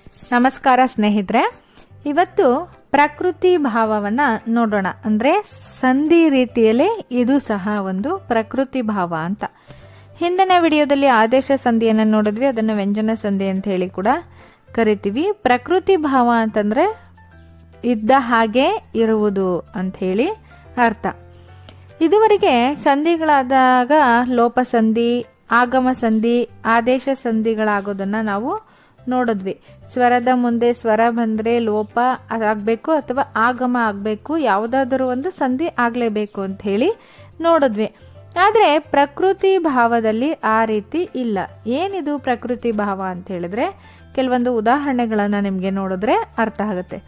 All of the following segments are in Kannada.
ನಮಸ್ಕಾರ ಸ್ನೇಹಿತರೆ, ಇವತ್ತು ಪ್ರಕೃತಿ ಭಾವವನ್ನ ನೋಡೋಣ. ಅಂದ್ರೆ ಸಂಧಿ ರೀತಿಯಲ್ಲೇ ಇದು ಸಹ ಒಂದು ಪ್ರಕೃತಿ ಭಾವ ಅಂತ. ಹಿಂದಿನ ವಿಡಿಯೋದಲ್ಲಿ ಆದೇಶ ಸಂಧಿಯನ್ನ ನೋಡಿದ್ವಿ, ಅದನ್ನ ವ್ಯಂಜನ ಸಂಧಿ ಅಂತ ಹೇಳಿ ಕೂಡ ಕರಿತೀವಿ. ಪ್ರಕೃತಿ ಭಾವ ಅಂತಂದ್ರೆ ಇದ್ದ ಹಾಗೆ ಇರುವುದು ಅಂತ ಹೇಳಿ ಅರ್ಥ. ಇದುವರೆಗೆ ಸಂಧಿಗಳಾದಾಗ ಲೋಪ ಸಂಧಿ, ಆಗಮ ಸಂಧಿ, ಆದೇಶ ಸಂಧಿಗಳಾಗೋದನ್ನ ನಾವು ನೋಡಿದ್ವಿ. ಸ್ವರದ ಮುಂದೆ ಸ್ವರ ಬಂದ್ರೆ ಲೋಪ ಆಗ್ಬೇಕು ಅಥವಾ ಆಗಮ ಆಗ್ಬೇಕು, ಯಾವುದಾದರೂ ಒಂದು ಸಂಧಿ ಆಗ್ಲೇಬೇಕು ಅಂತ ಹೇಳಿ ನೋಡಿದ್ವಿ. ಆದ್ರೆ ಪ್ರಕೃತಿ ಭಾವದಲ್ಲಿ ಆ ರೀತಿ ಇಲ್ಲ. ಏನಿದು ಪ್ರಕೃತಿ ಭಾವ ಅಂತ ಹೇಳಿದ್ರೆ ಕೆಲವೊಂದು ಉದಾಹರಣೆಗಳನ್ನ ನಿಮ್ಗೆ ನೋಡಿದ್ರೆ ಅರ್ಥ ಆಗುತ್ತೆ.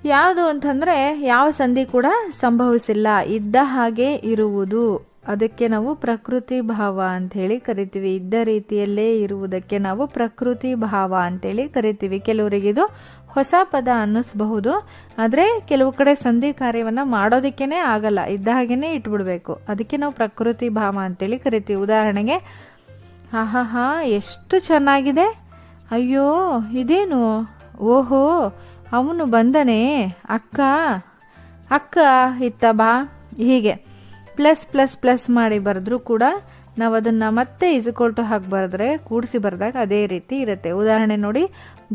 ಯಾವುದು ಅಂತಂದ್ರೆ ಯಾವ ಸಂಧಿ ಕೂಡ ಸಂಭವಿಸಿಲ್ಲ, ಇದ್ದ ಹಾಗೆ ಇರುವುದು, ಅದಕ್ಕೆ ನಾವು ಪ್ರಕೃತಿ ಭಾವ ಅಂತ ಹೇಳಿ ಕರಿತೀವಿ. ಇದ್ದ ರೀತಿಯಲ್ಲೇ ಇರುವುದಕ್ಕೆ ನಾವು ಪ್ರಕೃತಿ ಭಾವ ಅಂತೇಳಿ ಕರಿತೀವಿ. ಕೆಲವರಿಗೆ ಇದು ಹೊಸ ಪದ ಅನ್ನಿಸಬಹುದು, ಆದ್ರೆ ಕೆಲವು ಕಡೆ ಸಂಧಿ ಕಾರ್ಯವನ್ನ ಮಾಡೋದಕ್ಕೇನೆ ಆಗಲ್ಲ, ಇದ್ದ ಹಾಗೇನೆ ಇಟ್ಬಿಡ್ಬೇಕು. ಅದಕ್ಕೆ ನಾವು ಪ್ರಕೃತಿ ಭಾವ ಅಂತೇಳಿ ಕರಿತೀವಿ. ಉದಾಹರಣೆಗೆ, ಆಹಾಹಾ ಎಷ್ಟು ಚೆನ್ನಾಗಿದೆ, ಅಯ್ಯೋ ಇದೇನು, ಓಹೋ ಅವನು ಬಂದನೆ, ಅಕ್ಕ ಅಕ್ಕ ಇತ್ತ ಬಾ, ಹೀಗೆ ಪ್ಲಸ್ ಪ್ಲಸ್ ಪ್ಲಸ್ ಮಾಡಿ ಬರೆದ್ರು ಕೂಡ ನಾವು ಅದನ್ನ ಮತ್ತೆ ಇಸ್ಕೊಲ್ಟು ಹಾಕಿ ಬರೆದ್ರೆ, ಕೂಡಿಸಿ ಬರೆದಾಗ ಅದೇ ರೀತಿ ಇರುತ್ತೆ. ಉದಾಹರಣೆ ನೋಡಿ,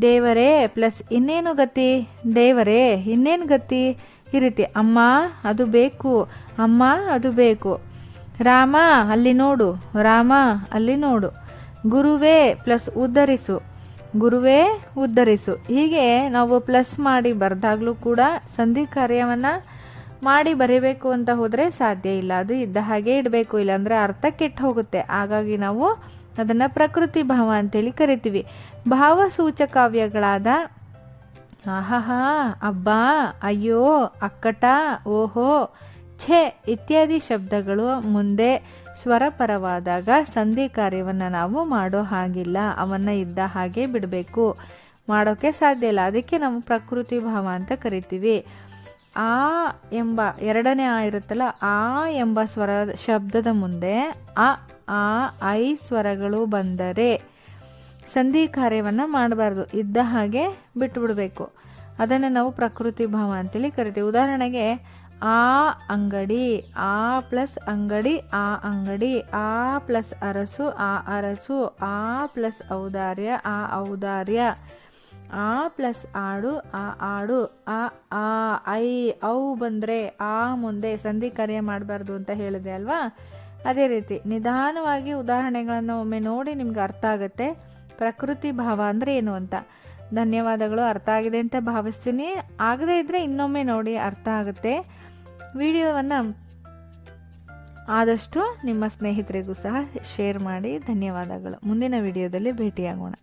ದೇವರೇ ಪ್ಲಸ್ ಇನ್ನೇನು ಗತಿ, ದೇವರೇ ಇನ್ನೇನು ಗತಿ, ಈ ರೀತಿ. ಅಮ್ಮ ಅದು ಬೇಕು, ಅಮ್ಮ ಅದು ಬೇಕು. ರಾಮ ಅಲ್ಲಿ ನೋಡು, ರಾಮ ಅಲ್ಲಿ ನೋಡು. ಗುರುವೇ ಪ್ಲಸ್ ಉದ್ಧರಿಸು, ಗುರುವೇ ಉದ್ಧರಿಸು. ಹೀಗೆ ನಾವು ಪ್ಲಸ್ ಮಾಡಿ ಬರೆದಾಗ್ಲೂ ಕೂಡ ಸಂಧಿ ಕಾರ್ಯವನ್ನ ಮಾಡಿ ಬರೀಬೇಕು ಅಂತ ಹೋದ್ರೆ ಸಾಧ್ಯ ಇಲ್ಲ. ಅದು ಇದ್ದ ಹಾಗೆ ಇಡಬೇಕು, ಇಲ್ಲಾಂದ್ರೆ ಅರ್ಥ ಕೆಟ್ಟು ಹೋಗುತ್ತೆ. ಹಾಗಾಗಿ ನಾವು ಅದನ್ನ ಪ್ರಕೃತಿ ಭಾವ ಅಂತೇಳಿ ಕರಿತೀವಿ. ಭಾವಸೂಚಕಾವ್ಯಗಳಾದ ಆಹಾಹಾ, ಅಬ್ಬಾ, ಅಯ್ಯೋ, ಅಕ್ಕಟ, ಓಹೋ, ಛೆ ಇತ್ಯಾದಿ ಶಬ್ದಗಳು ಮುಂದೆ ಸ್ವರಪರವಾದಾಗ ಸಂಧಿ ಕಾರ್ಯವನ್ನ ನಾವು ಮಾಡೋ ಹಾಗಿಲ್ಲ, ಅವನ್ನ ಇದ್ದ ಹಾಗೆ ಬಿಡಬೇಕು, ಮಾಡೋಕೆ ಸಾಧ್ಯ ಇಲ್ಲ. ಅದಕ್ಕೆ ನಾವು ಪ್ರಕೃತಿ ಭಾವ ಅಂತ ಕರಿತೀವಿ. ಆ ಎಂಬ ಎರಡನೇ ಆ ಇರುತ್ತಲ್ಲ, ಆ ಎಂಬ ಸ್ವರ ಶಬ್ದದ ಮುಂದೆ ಅ, ಆ, ಐ ಸ್ವರಗಳು ಬಂದರೆ ಸಂಧಿ ಕಾರ್ಯವನ್ನ ಮಾಡಬಾರ್ದು, ಇದ್ದ ಹಾಗೆ ಬಿಟ್ಟು ಬಿಡಬೇಕು. ಅದನ್ನು ನಾವು ಪ್ರಕೃತಿ ಭಾವ ಅಂತೇಳಿ ಕರಿತೀವಿ. ಉದಾಹರಣೆಗೆ, ಆ ಅಂಗಡಿ, ಆ ಪ್ಲಸ್ ಅಂಗಡಿ, ಆ ಅಂಗಡಿ. ಆ ಪ್ಲಸ್ ಅರಸು, ಆ ಅರಸು. ಆ ಪ್ಲಸ್ ಔದಾರ್ಯ, ಆ ಔದಾರ್ಯ. ಆ ಪ್ಲಸ್ ಆಡು, ಆ ಆಡು. ಆ ಐ ಔ ಬಂದ್ರೆ ಆ ಮುಂದೆ ಸಂಧಿ ಕಾರ್ಯ ಮಾಡಬಾರ್ದು ಅಂತ ಹೇಳಿದೆ ಅಲ್ವಾ. ಅದೇ ರೀತಿ ನಿಧಾನವಾಗಿ ಉದಾಹರಣೆಗಳನ್ನು ಒಮ್ಮೆ ನೋಡಿ ನಿಮ್ಗೆ ಅರ್ಥ ಆಗುತ್ತೆ ಪ್ರಕೃತಿ ಭಾವ ಅಂದ್ರೆ ಏನು ಅಂತ. ಧನ್ಯವಾದಗಳು. ಅರ್ಥ ಆಗಿದೆ ಅಂತ ಭಾವಿಸ್ತೀನಿ. ಆಗದೇ ಇದ್ರೆ ಇನ್ನೊಮ್ಮೆ ನೋಡಿ, ಅರ್ಥ ಆಗುತ್ತೆ. ವಿಡಿಯೋವನ್ನ ಆದಷ್ಟು ನಿಮ್ಮ ಸ್ನೇಹಿತರಿಗೂ ಸಹ ಶೇರ್ ಮಾಡಿ. ಧನ್ಯವಾದಗಳು. ಮುಂದಿನ ವಿಡಿಯೋದಲ್ಲಿ ಭೇಟಿಯಾಗೋಣ.